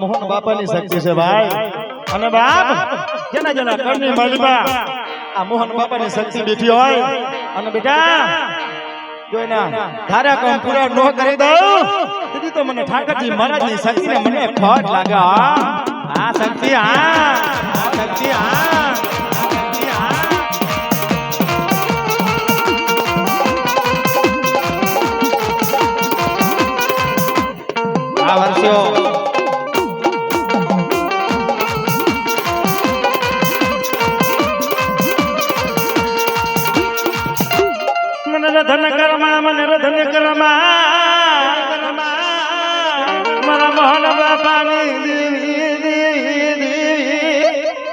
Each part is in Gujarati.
મોહન બાપાની શક્તિ છે ભાઈ અને બાપ જેના જેના ઘરની માલિકા આ મોહન બાપાની શક્તિ બેઠી હોય અને બેટા જોઈના ધારા કામ પૂરા ન કરી દઉં તેથી તો મને ઠાકરજી મહારાજની શક્તિને મને ખોટ લાગે આ શક્તિ આ શક્તિ આ વર્ષો મને રધન કરમાં મારા મોહન બાપાની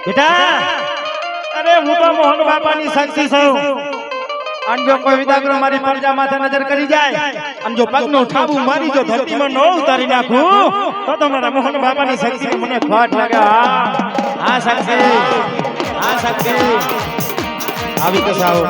બેટા અરે હું તો મોહન બાપાની શક્તિ છું અને જો કોઈ વિદાગ્રો મારી પરજા માથે નજર કરી જાય અને જો પગનો ઠાબુ મારી જો ધરતીમાં ન ઉતારી નાખું તો તમારા મોહન બાપાની શક્તિ મને ખોટ લાગે આ શક્તિ આવી કસાઓ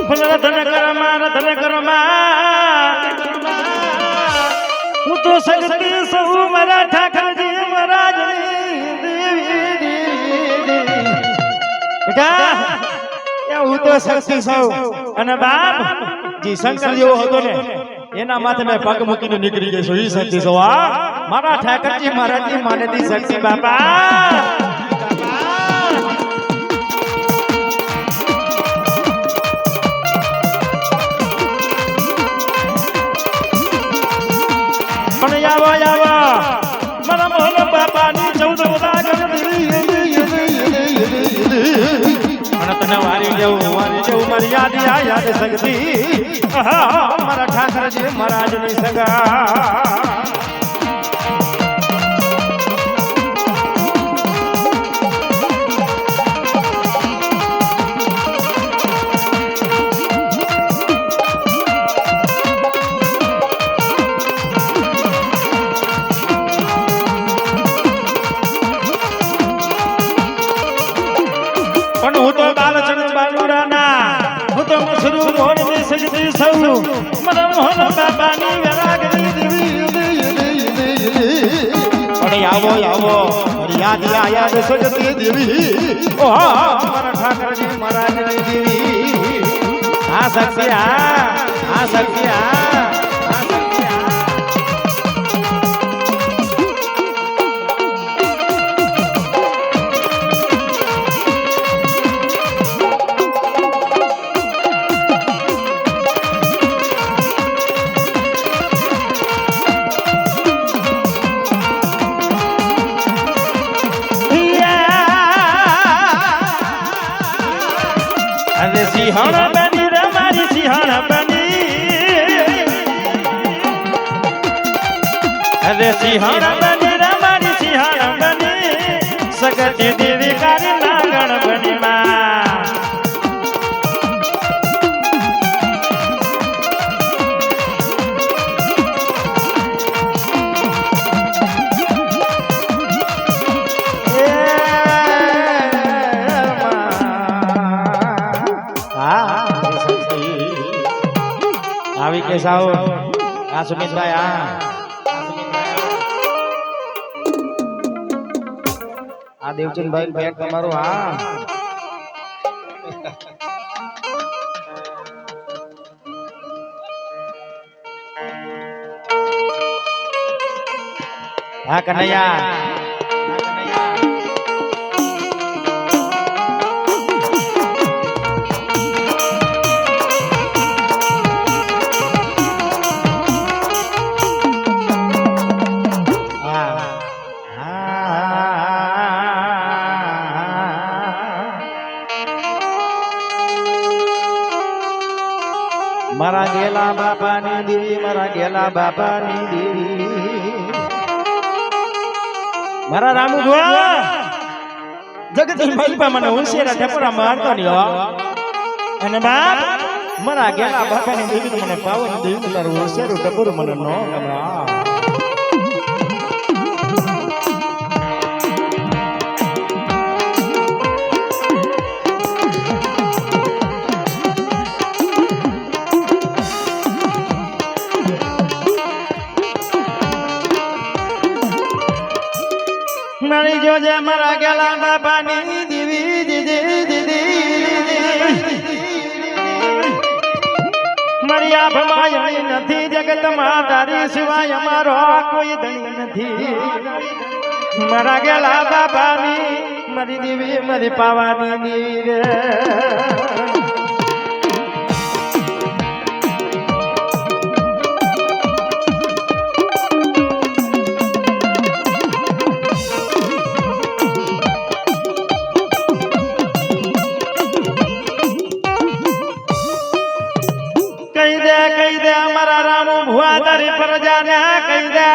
રધન કરમાં હું તો શક્તિ સૌ મારા ઠાકરજી મહારાજની બેટા હું તો શક્તિ સૌ અને બાપ જી શંકર જેવો હતો ને એના માથે મેં પગ મૂકીને નીકળી ગયો છું. એ શક્તિ સૌ મારા ઠાકરજી મહારાજની માનેતી શક્તિ બાપા. મારા મોહન બાપાની 14 અને તને વારી જેવું મારી યાદ શક્તિ મારા ઠાકરજી મહારાજની સગા હું તો બાલચંદ બાલુરાના હું તો મસરૂ મોરની શક્તિ સૌ મારા મોહન બાપાની વિરાગની દેવી આવો યાદ સજતી દેવી મારા ઠાકરજી મહારાજની દેવી આ શક્તિ આ શક્તિ સિંહણ બની રે મારી સિંહણ બની અરે સિંહણ બની રે મારી સિંહણ બની સગતી દેવી કારી નાગણ બની માં આવી કે સાવ આ સુમિતભાઈ આ દેવચંદભાઈ ભેટ તમારું હા કનૈયા મારા ગેલા બાપાની દેવી મારા રામુ ભુવા જગત માલિકા મને હોશિયાર ઠપરા મારતો નહી અને બાપ મારા ગેલા બાપાની દેવી મને પાવન દેવી તારું હોશિયારું ટકોરું મને નો ગમરા મારી જોજે મારા ગેલા બાપાની દેવી મારી આ ભમાયણી નથી જગતમાં તારી સિવાય અમારો કોઈ ધણી નથી મારા ગેલા બાપાની મારી દેવી મારી પાવાની દેવી રે કહી દે અમારા રામુ ભુવા તારી પ્રજાને કહી દે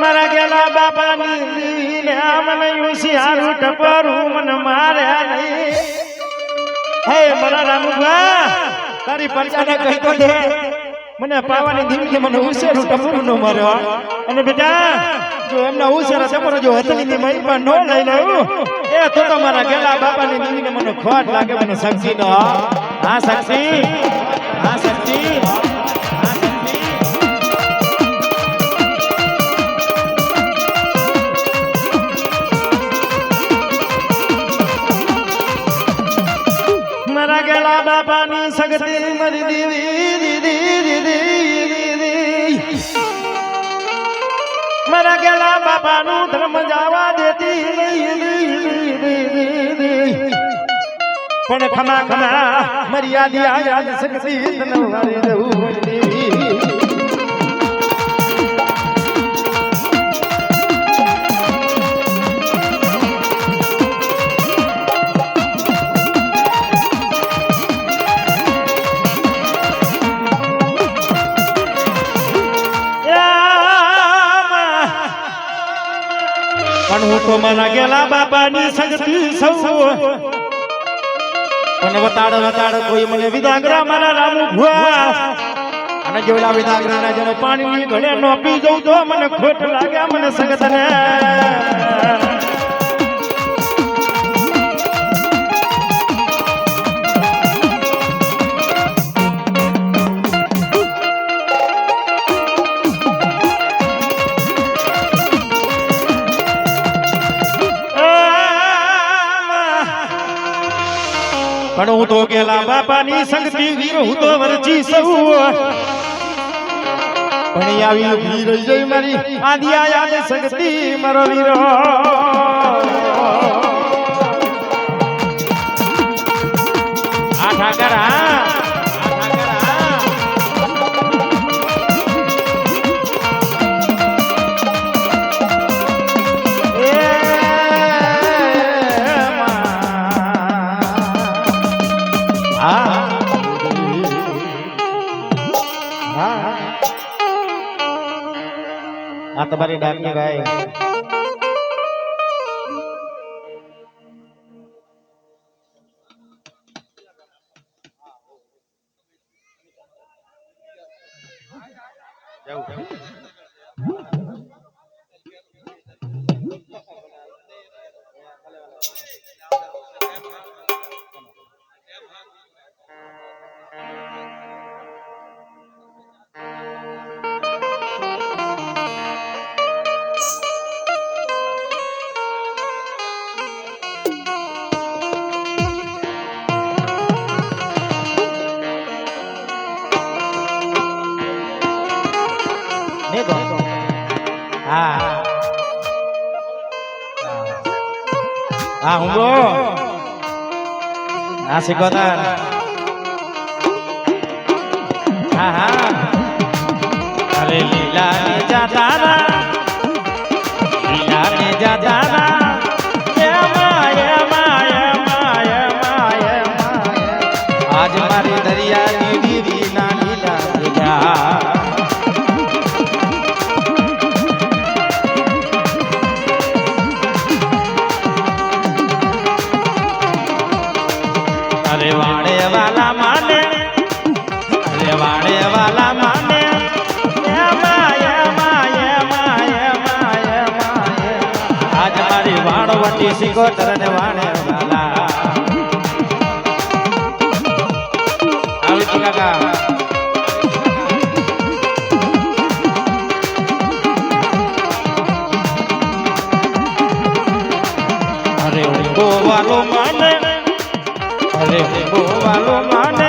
મારા ગેલા બાપાની ને મને હોશિયારું ટપરું મને મારે નહીં હે મારા રામુ ભુવા તારી પ્રજાને કહી તો દે મને પાવાની દીવી મને હોશિયારું ટપરું નો માર્યો અને બેટા જો એમના હોશિયારા ટપરો જો હથની મહિમા નો લઈ લઉં એ તો તમારા ગેલા બાપાની દીવીને મને ખોટ લાગે મને શક્તિ નો હા શક્તિ હા શક્તિ મારા ગેલા બાપાની શક્તિ મારી દેવી મારા ગેલા બાપાનું ધર્મ જવા દેતી પણ ખમા ખમા મર્યાદા યાદ શક્તિ તનવારી રહું દેવી પણ હું તો મારા ગેલા બાપાની શક્તિ સૌ પણ વતાડ કોઈ મને વિદાગ્રા મારા રામુ ભુવા અને જેવલા વિદાગ્રાના જેને પાણીની ઘડે નો પી જઉં તો મને ખોટ લાગે મને સંગતને પણ હું તો ગેલા બાપાની શક્તિ વીર હું તો વરચી સૌ પણ આવી વીર જય મારી આદિ યાદ શક્તિ મારો વીરો આ ઠાકર આ તમારી ડાકની ભાઈ Ah, Humbo. Nasi kotan. Aha. Are lila ni jatana. Lila ni jatana. Yama yama yama yama yama. Aaj mari dariya ni bibi na lila lila. શીખો તરને વાણે વાલા આવી કાકા અરે ગોવાલો માને અરે ગોવાલો માને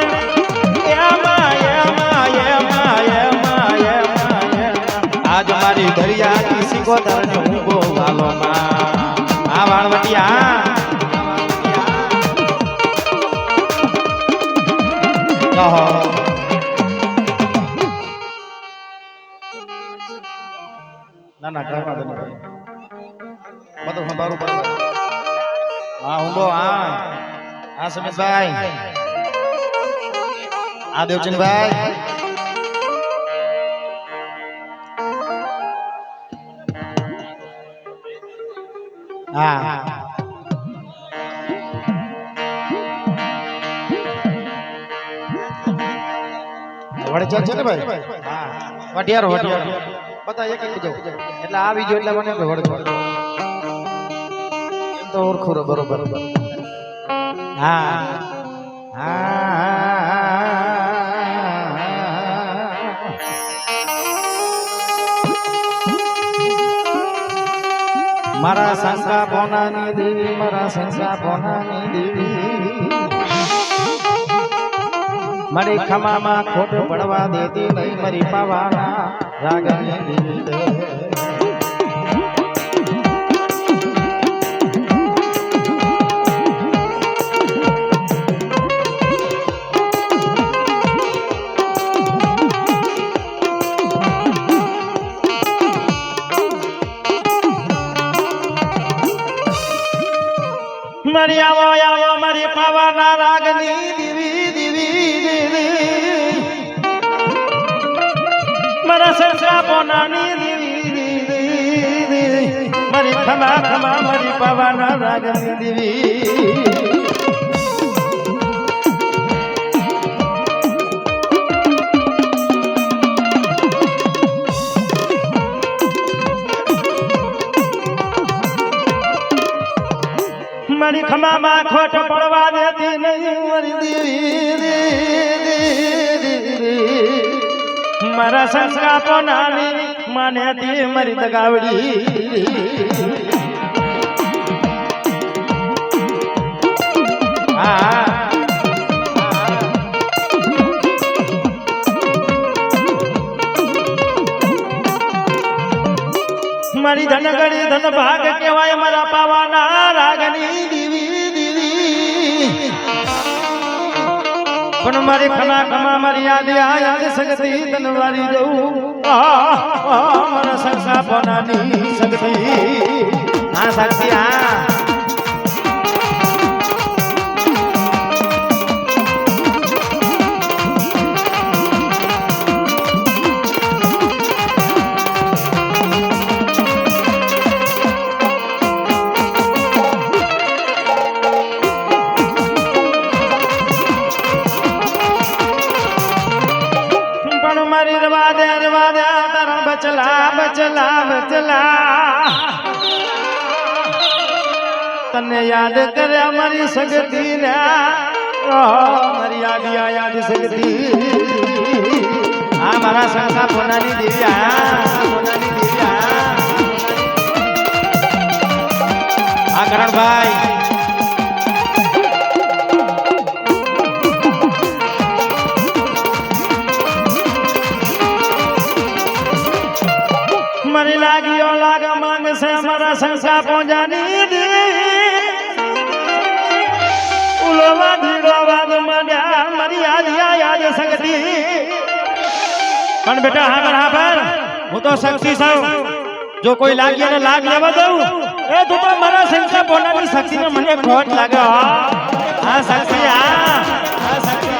આજ મારી દરિયા કી સિકોતર ને હું ગોવાલો માં આ વાણવટિયા ના ના કરવા દે બધું સંભાળું બરાબર હા હુંબો હા સમીરભાઈ આ દેવચંદભાઈ હા વડે ચાલ છે ને ભાઈ હા વટિયારો બતા એક એક જાવ એટલે આવી જો એટલે મને વડે એમ તો ઓળખું બરોબર હા મારા શંકા પોનાની દેવી મારા શંકા પોનાની દેવી મારી ખમામાં ખોટ પડવા દેતી નહીં મારી પાવાના રાગની દેવી મારી આવો આવો મારી પાવાના રાગની દેવી દેવી મારા સરસા પોનાની દેવી મારી ખમા ખમા મારી પાવાના રાગની દેવી મારી ખમામાં ખોટ પડવા દેતી નહીં મારી દેવી મારા સંસ્કાર પોનાની માને દી મારી દગાવડી હા મારી ધનગડી ધન ભાગ કહેવાય મારા પાવાના રાગની દેવી દેવી પણ મારી ખના ખમા મારી યાદ સગતી તનવારી જવું મારા સંસા પોનાની સગતી હા સાક્ષી હા તારા બચલા બચલા બચલા તને યાદ કરે અમારી સગતી મારી યાદ સગતી હા મારા સંસા પોનાની દેવી પોનાની દેવી હા કરણભાઈ મારી લાગીઓ લાગા માંગ છે મારા સંસા પહોંચાની દી ઉલોવા ધીરો વાગ માંડ્યા મારી યાદ સગતી પણ બેટા હા પર હું તો શક્તિ છું જો કોઈ લાગી અને લાગ લેવા દઉં એ તું તો મારા સંસા પોનાની શક્તિને મને ખોટ લાગે હા શક્તિ હા શક્તિ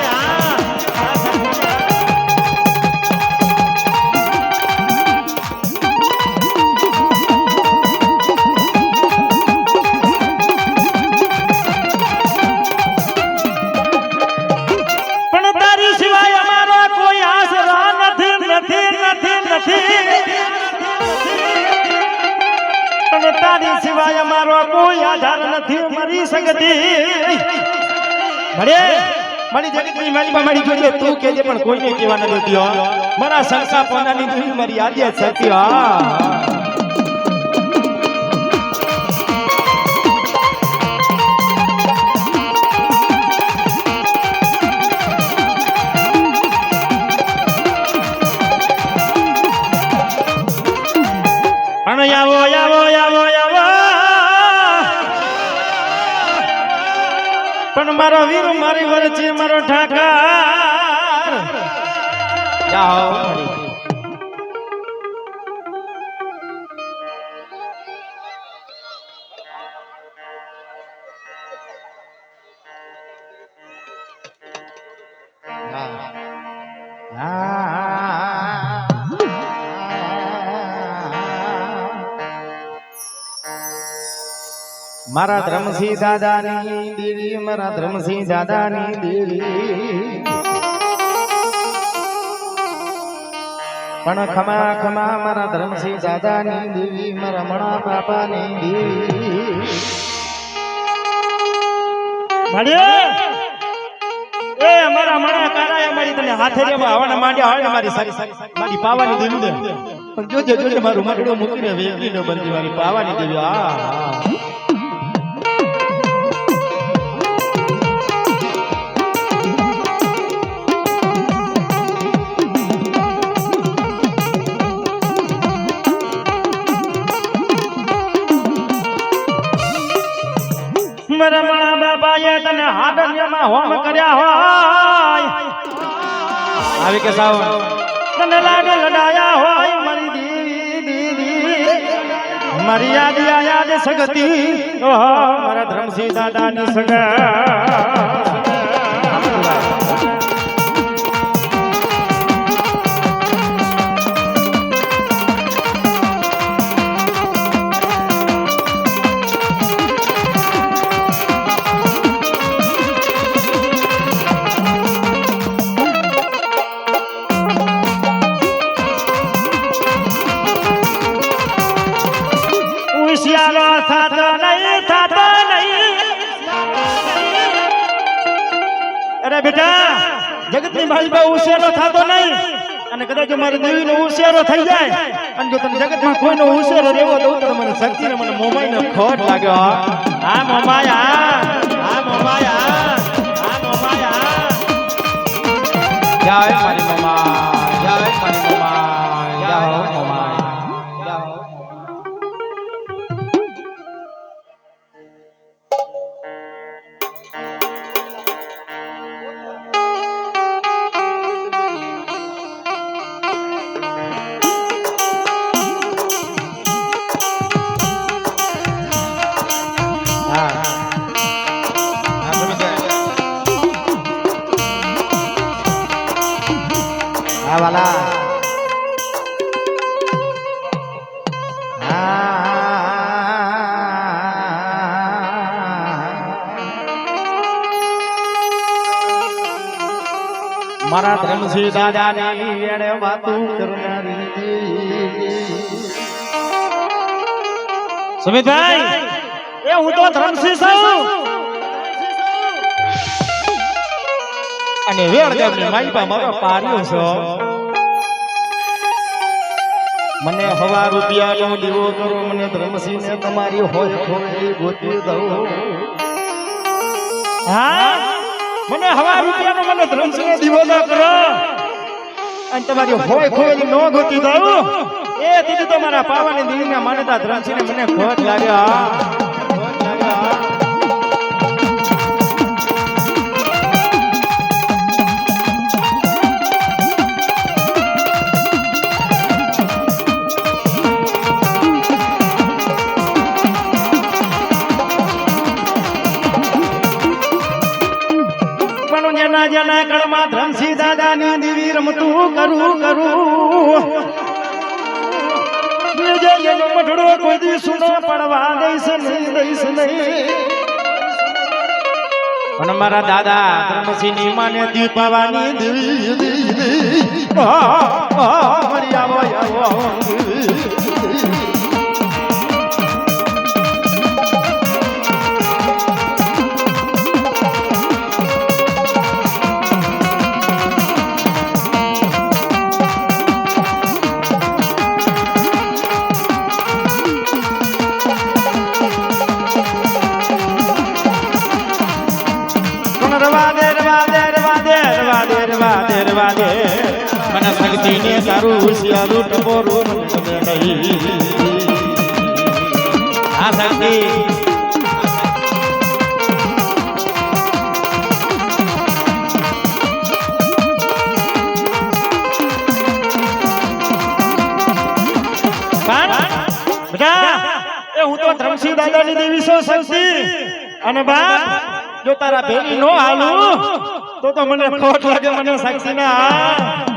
તારી સિવાય અમારો કોઈ કોઈ આધાર નથી મારી સગતી ભલે મારી જગતની માલિકા મારી જોડે તું કહેજે પણ કોઈને કહેવા ન દેતી હો મારા સંસા પોનાની દુઈ મારી આદ્ય સત્ય આવો આવો આવો આવો પણ મારો વીર મારી વરચે મારો ઠાકર જાઓ મારા ધર્મસિંહ દાદાની દેવી મારા ધર્મસિંહ દાદાની દેવી પણ ખમા ખમા મારા ધર્મસિંહ દાદાની દેવી મારા મણા બાપાની દેવી એ અમારા મણા કારાએ મારી તને હાથે રેવા આવવાના માંડ્યા હોય મારી સારી મારી પાવાની દેવી દે પણ જોજે જોજે મારું માટડું મૂકીને વેગીનો બંધી મારી પાવાની દેવી આ મારા મણા બાપાએ તને હાડનિયામાં હોમ કર્યા હોય આવી કે સાવ તને લાડ લડાયા હોય મારી દેવી મારી યાદ સગતી ઓહો મારા ધર્મસિંહ દાદાની સગા અરે બેટા જગતની માલિકા ઉશેરો થતો નહીં અને કદાચ મારી દેવીનો ઉશેરો થઈ જાય અને જો તને જગતમાં કોઈનો ઉશેરો રહેવો દઉં તો મને શક્તિને મને મોમાઈનો ખોટ લાગ્યો આ મોમાયા આ મોમાયા આ મોમાયા જય મારી મમા જય મારી મમા જય મોમા વાલા મારા ધર્મસિંહ દાદાની વેડે વાતું કરનારી સુમિતભાઈ એ હું તો ધર્મસિંહ છું અને વેડ ગામની માઈપા મારો પાર્યો છો મને હવા રૂપિયાનો દીવો કરો મને ધર્મસિંહને તમારી હોય ખોટી ગોતી દઉં હા મને હવા રૂપિયાનો મને ધર્મસિંહનો દીવો ન કરો અને તમારી હોય ખોટી નો ગોતી દઉં એ દીદી તો મારા પાવાની દીવીના માનતા ધર્મસિંહને મને ખોટ લાગ્યા જના કળમાં ધર્મસિંહ દાદાની દેવી રમતું કરું મઠડો કોઈ દી સુનો પડવા દઈશ નહીં પણ મારા દાદા ધર્મસિંહ ની માને દીપાવાની દેવી વાગે મને શક્તિને તારું હોશિયારું ટકોરું મને નહીં આ શક્તિ હું તો ધરમસિંહ દાદાની દેવી છું શક્તિ અને બાપ જો તારા ભેરી નો હાલું તો મને ખોટ લાગે મને શક્તિ ના